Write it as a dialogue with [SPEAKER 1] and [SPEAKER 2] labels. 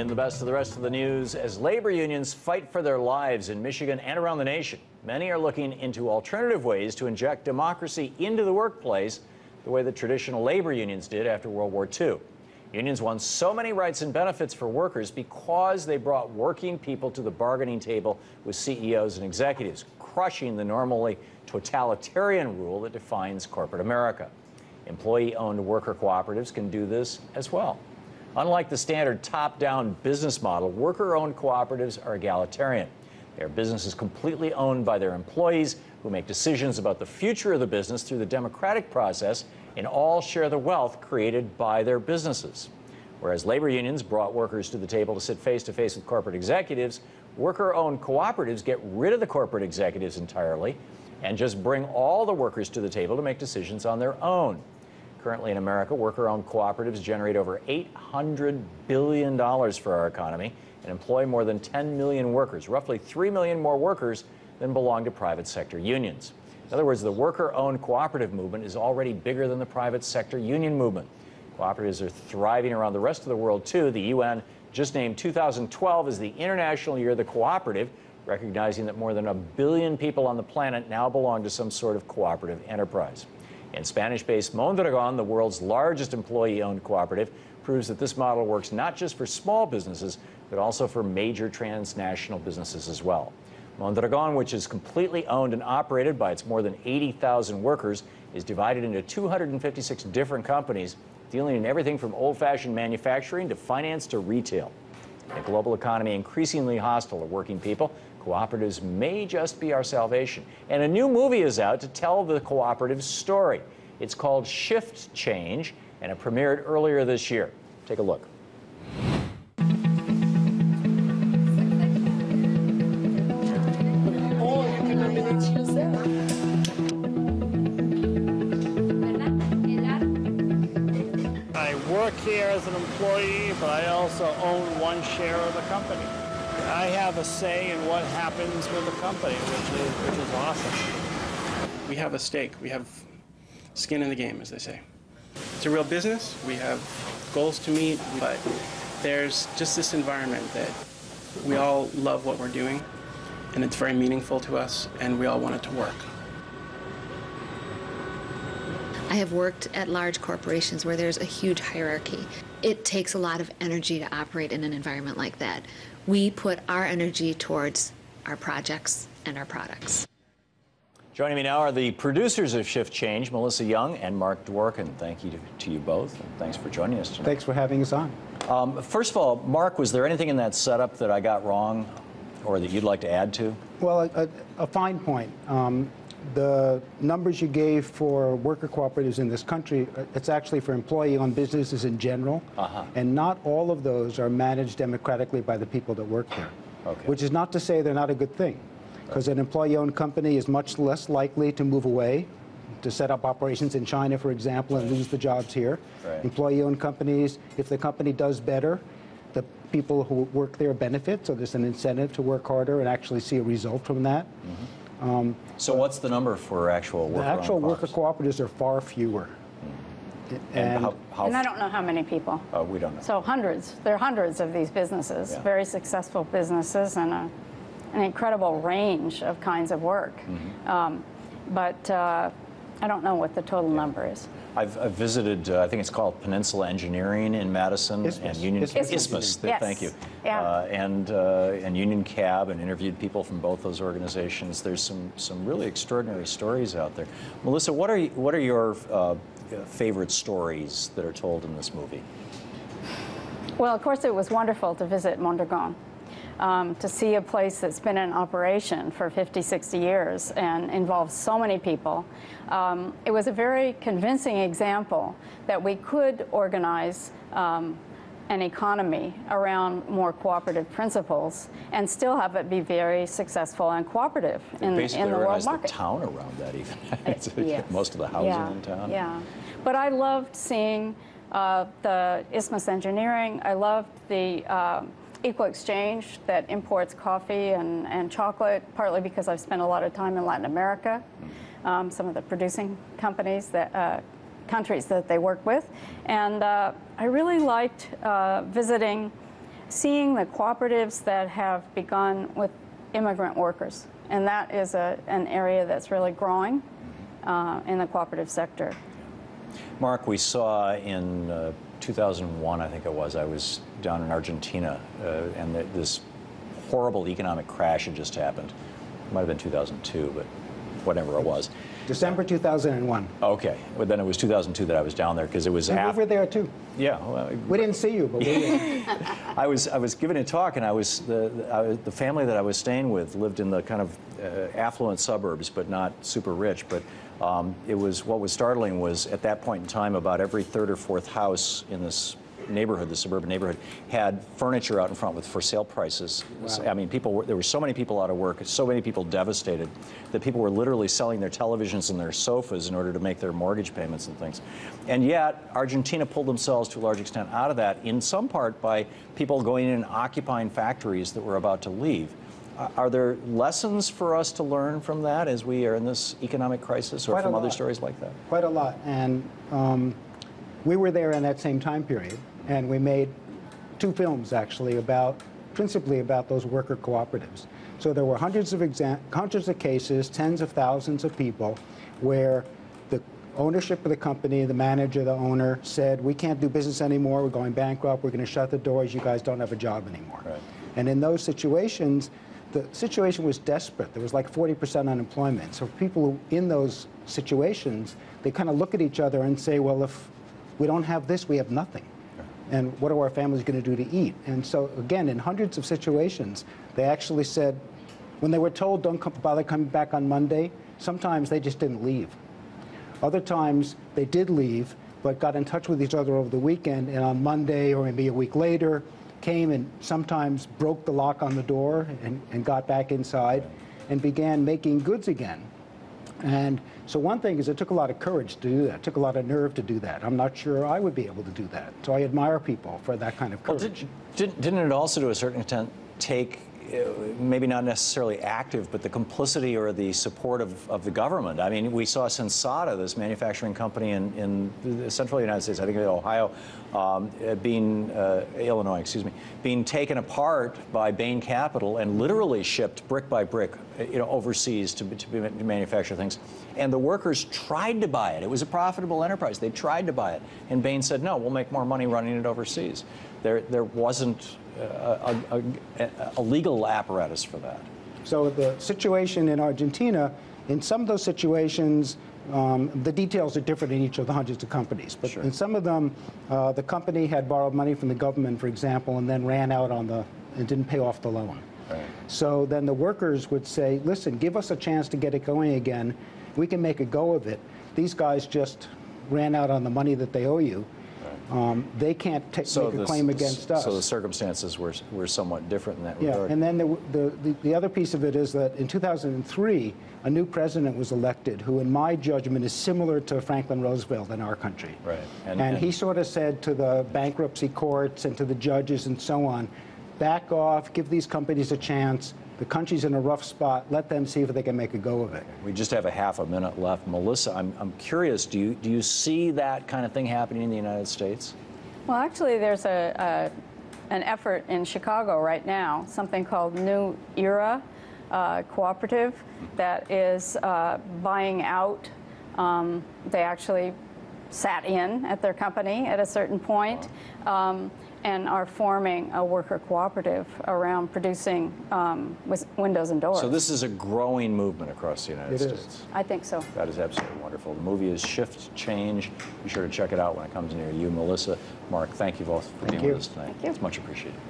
[SPEAKER 1] in the best of the rest of the news. As labor unions fight for their lives in Michigan and around the nation, many are looking into alternative ways to inject democracy into the workplace the way that traditional labor unions did after World War II. Unions won so many rights and benefits for workers because they brought working people to the bargaining table with CEOs and executives, crushing the normally totalitarian rule that defines corporate America. Employee-owned worker cooperatives can do this as well. Unlike the standard top-down business model, worker-owned cooperatives are egalitarian. Their business is completely owned by their employees, who make decisions about the future of the business through the democratic process, and all share the wealth created by their businesses. Whereas labor unions brought workers to the table to sit face-to-face with corporate executives, worker-owned cooperatives get rid of the corporate executives entirely and just bring all the workers to the table to make decisions on their own. Currently in America, worker-owned cooperatives generate over $800 billion for our economy and employ more than 10 million workers, roughly 3 million more workers than belong to private sector unions. In other words, the worker-owned cooperative movement is already bigger than the private sector union movement. Cooperatives are thriving around the rest of the world, too. The UN just named 2012 as the International Year of the Cooperative, recognizing that more than 1 billion people on the planet now belong to some sort of cooperative enterprise. And Spanish-based Mondragon, the world's largest employee-owned cooperative, proves that this model works not just for small businesses, but also for major transnational businesses as well. Mondragon, which is completely owned and operated by its more than 80,000 workers, is divided into 256 different companies, dealing in everything from old-fashioned manufacturing to finance to retail. In a global economy increasingly hostile to working people, cooperatives may just be our salvation. And a new movie is out to tell the cooperative story. It's called Shift Change, and it premiered earlier this year. Take a look.
[SPEAKER 2] I work here as an employee, but I also own one share of the company. I have a say in what happens with the company, which is awesome.
[SPEAKER 3] We have a stake. We have skin in the game, as they say. It's a real business. We have goals to meet, but there's just this environment that we all love what we're doing, and it's very meaningful to us, and we all want it to work.
[SPEAKER 4] I have worked at large corporations where there's a huge hierarchy. It takes a lot of energy to operate in an environment like that. We put our energy towards our projects and our products.
[SPEAKER 1] Joining me now are the producers of Shift Change, Melissa Young and Mark Dworkin. Thank you to you both, and thanks for joining us tonight.
[SPEAKER 5] Thanks for having us on.
[SPEAKER 1] First of all, Mark, was there anything in that setup that I got wrong or that you'd like to add to?
[SPEAKER 5] Well, a fine point. The numbers you gave for worker cooperatives in this country, it's actually for employee-owned businesses in general, and not all of those are managed democratically by the people that work there, which is not to say they're not a good thing, because an employee-owned company is much less likely to move away, to set up operations in China, for example, and lose the jobs here. Employee-owned companies, if the company does better, the people who work there benefit, so there's an incentive to work harder and actually see a result from that.
[SPEAKER 1] So what's the number for actual worker cooperatives?
[SPEAKER 5] The actual worker cooperatives are far fewer.
[SPEAKER 1] And
[SPEAKER 6] I don't know how many people.
[SPEAKER 1] We don't know.
[SPEAKER 6] So hundreds. There are hundreds of these businesses, very successful businesses, and an incredible range of kinds of work. But I don't know what the total number is.
[SPEAKER 1] I've visited, I think it's called Peninsula Engineering in Madison, and Union Isthmus.
[SPEAKER 6] Yes.
[SPEAKER 1] Thank you.
[SPEAKER 6] Yeah.
[SPEAKER 1] And Union Cab, and interviewed people from both those organizations. There's some really extraordinary stories out there. Melissa, what are your favorite stories that are told in this movie?
[SPEAKER 6] Well, of course, it was wonderful to visit Mondragon. To see a place that's been in operation for 50, 60 years and involves so many people. It was a very convincing example that we could organize an economy around more cooperative principles and still have it be very successul and cooperative in the world market.
[SPEAKER 1] Basically organized the town around that even.
[SPEAKER 6] Yes.
[SPEAKER 1] Most of the housing in town.
[SPEAKER 6] Yeah, but I loved seeing the Isthmus Engineering. I loved the Equal Exchange that imports coffee and chocolate, partly because I've spent a lot of time in Latin America, some of the producing companies countries that they work with. And I really liked visiting seeing the cooperatives that have begun with immigrant workers. And that is an area that's really growing in the cooperative sector.
[SPEAKER 1] Mark, we saw in 2001, I think it was, I was down in Argentina, and this horrible economic crash had just happened. It might have been 2002, but whatever it was.
[SPEAKER 5] December 2001.
[SPEAKER 1] Okay, well, then it was 2002 that I was down there because it was
[SPEAKER 5] And
[SPEAKER 1] after.
[SPEAKER 5] we were there too.
[SPEAKER 1] Yeah, well,
[SPEAKER 5] We didn't see you, but we were.
[SPEAKER 1] I was giving a talk, and the family that I was staying with lived in the kind of affluent suburbs, but not super rich. But what was startling was at that point in time, about every third or fourth house in this neighborhood, the suburban neighborhood, had furniture out in front with for sale prices.
[SPEAKER 5] Wow.
[SPEAKER 1] I mean, there were so many people out of work, so many people devastated, that people were literally selling their televisions and their sofas in order to make their mortgage payments and things. And yet, Argentina pulled themselves to a large extent out of that, in some part by people going in and occupying factories that were about to leave. Are there lessons for us to learn from that as we are in this economic crisis, or
[SPEAKER 5] Quite
[SPEAKER 1] from
[SPEAKER 5] a
[SPEAKER 1] other
[SPEAKER 5] lot.
[SPEAKER 1] stories like that?
[SPEAKER 5] Quite a lot. And we were there in that same time period, and we made 2 films, actually, principally about those worker cooperatives. So there were hundreds of cases, tens of thousands of people, where the ownership of the company, the manager, the owner, said, we can't do business anymore, we're going bankrupt, we're going to shut the doors, you guys don't have a job anymore.
[SPEAKER 1] Right.
[SPEAKER 5] And in those situations, the situation was desperate. There was like 40% unemployment. So people who, in those situations, they kind of look at each other and say, well, if we don't have this, we have nothing. And what are our families going to do to eat? And so, again, in hundreds of situations, they actually said, when they were told, don't bother coming back on Monday, sometimes they just didn't leave. Other times, they did leave, but got in touch with each other over the weekend, and on Monday, or maybe a week later, came and sometimes broke the lock on the door and got back inside and began making goods again. And so one thing is, it took a lot of courage to do that. It took a lot of nerve to do that. I'm not sure I would be able to do that. So I admire people for that kind of courage.
[SPEAKER 1] Well, didn't it also, to a certain extent, take, maybe not necessarily active, but the complicity or the support of the government? I mean, we saw Sensata, this manufacturing company in the central United States, I think in Ohio, Illinois, excuse me, being taken apart by Bain Capital and literally shipped brick by brick, overseas to manufacture things. And the workers tried to buy it. It was a profitable enterprise. They tried to buy it. And Bain said, no, we'll make more money running it overseas. There wasn't a legal apparatus for that.
[SPEAKER 5] So the situation in Argentina, in some of those situations, the details are different in each of the hundreds of companies. But
[SPEAKER 1] Sure.
[SPEAKER 5] in some of them, the company had borrowed money from the government, for example, and then ran out and didn't pay off the loan.
[SPEAKER 1] Right.
[SPEAKER 5] So then the workers would say, listen, give us a chance to get it going again. We can make a go of it. These guys just ran out on the money that they owe you. They can't make a claim against us.
[SPEAKER 1] So the circumstances were somewhat different in that
[SPEAKER 5] Yeah,
[SPEAKER 1] regard.
[SPEAKER 5] and then the other piece of it is that in 2003, a new president was elected who, in my judgment, is similar to Franklin Roosevelt in our country.
[SPEAKER 1] Right.
[SPEAKER 5] And he sort of said to the bankruptcy courts and to the judges and so on, back off, give these companies a chance. The country's in a rough spot. Let them see if they can make a go of it.
[SPEAKER 1] We just have a half a minute left. Melissa, I'm curious, do you see that kind of thing happening in the United States?
[SPEAKER 6] Well, actually, there's an effort in Chicago right now, something called New Era Cooperative, that is buying out. They actually sat in at their company at a certain point. And are forming a worker cooperative around producing windows and doors.
[SPEAKER 1] So this is a growing movement across the United States.
[SPEAKER 5] Is.
[SPEAKER 6] I think so.
[SPEAKER 1] That is absolutely wonderful. The movie is Shift Change. Be sure to check it out when it comes near you. Melissa, Mark, thank you both for being with us tonight.
[SPEAKER 6] Thank you.
[SPEAKER 1] It's much appreciated.